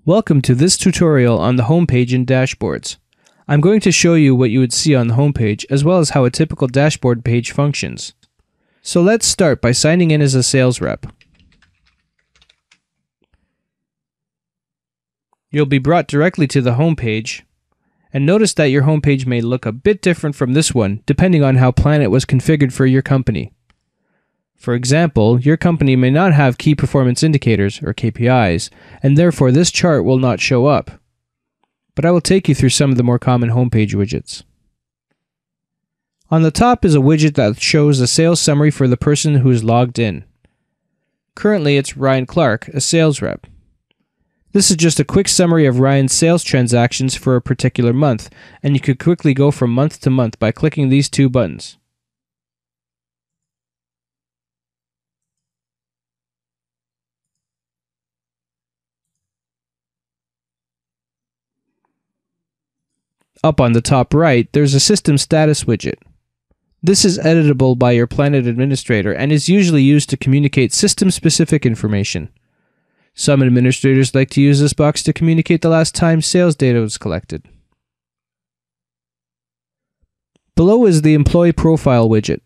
Welcome to this tutorial on the homepage and dashboards. I'm going to show you what you would see on the homepage as well as how a typical dashboard page functions. So let's start by signing in as a sales rep. You'll be brought directly to the homepage, and notice that your homepage may look a bit different from this one depending on how PlanIt was configured for your company. For example, your company may not have key performance indicators, or KPIs, and therefore this chart will not show up. But I will take you through some of the more common homepage widgets. On the top is a widget that shows a sales summary for the person who is logged in. Currently it's Ryan Clark, a sales rep. This is just a quick summary of Ryan's sales transactions for a particular month, and you could quickly go from month to month by clicking these two buttons. Up on the top right, there's a System Status widget. This is editable by your PlanIt administrator and is usually used to communicate system-specific information. Some administrators like to use this box to communicate the last time sales data was collected. Below is the Employee Profile widget.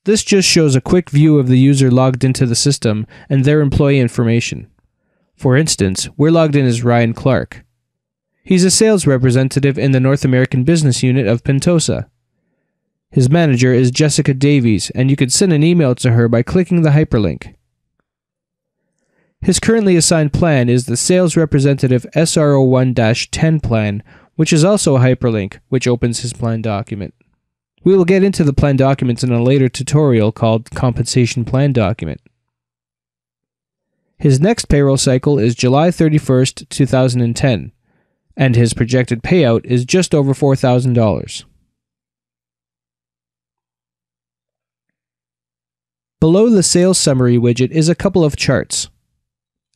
This just shows a quick view of the user logged into the system and their employee information. For instance, we're logged in as Ryan Clark. He's a sales representative in the North American business unit of Pentosa. His manager is Jessica Davies, and you could send an email to her by clicking the hyperlink. His currently assigned plan is the Sales Representative SRO1-10 plan, which is also a hyperlink, which opens his plan document. We will get into the plan documents in a later tutorial called Compensation Plan Document. His next payroll cycle is July 31st, 2010. And his projected payout is just over $4,000. Below the Sales Summary widget is a couple of charts.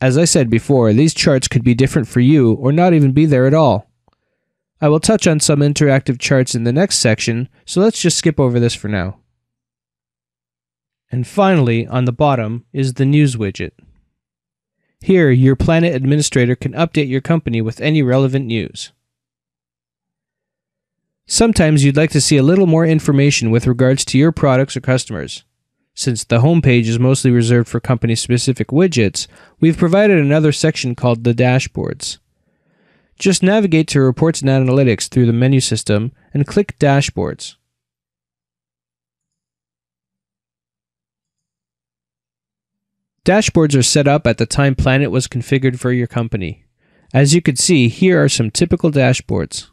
As I said before, these charts could be different for you or not even be there at all. I will touch on some interactive charts in the next section, so let's just skip over this for now. And finally, on the bottom is the News widget. Here, your PlanIt administrator can update your company with any relevant news. Sometimes you'd like to see a little more information with regards to your products or customers. Since the homepage is mostly reserved for company-specific widgets, we've provided another section called the Dashboards. Just navigate to Reports and Analytics through the menu system and click Dashboards. Dashboards are set up at the time PlanIt was configured for your company. As you can see, here are some typical dashboards.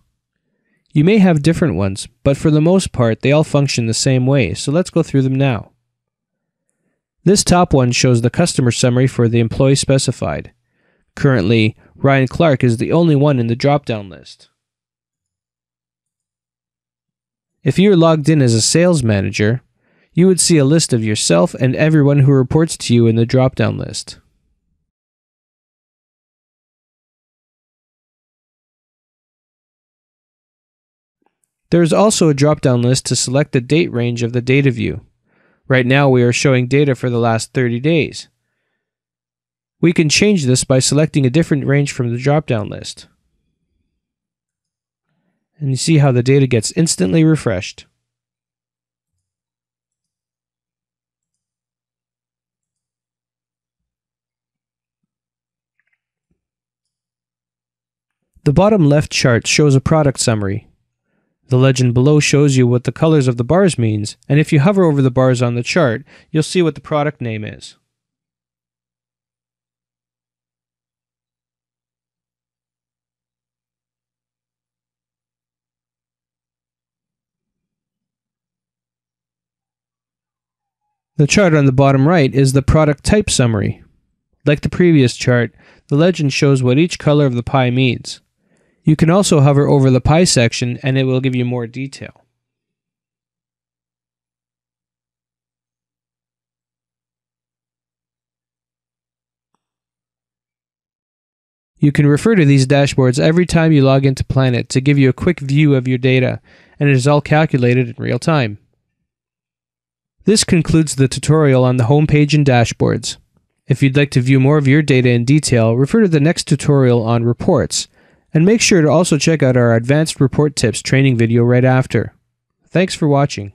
You may have different ones, but for the most part, they all function the same way, so let's go through them now. This top one shows the customer summary for the employee specified. Currently, Ryan Clark is the only one in the drop-down list. If you're logged in as a sales manager, you would see a list of yourself and everyone who reports to you in the drop-down list. There is also a drop-down list to select the date range of the data view. Right now we are showing data for the last 30 days. We can change this by selecting a different range from the drop-down list. And you see how the data gets instantly refreshed. The bottom left chart shows a product summary. The legend below shows you what the colors of the bars means, and if you hover over the bars on the chart, you'll see what the product name is. The chart on the bottom right is the product type summary. Like the previous chart, the legend shows what each color of the pie means. You can also hover over the pie section and it will give you more detail. You can refer to these dashboards every time you log into PlanIt to give you a quick view of your data, and it is all calculated in real time. This concludes the tutorial on the homepage and dashboards. If you'd like to view more of your data in detail, refer to the next tutorial on reports, and make sure to also check out our Advanced Report Tips training video right after. Thanks for watching.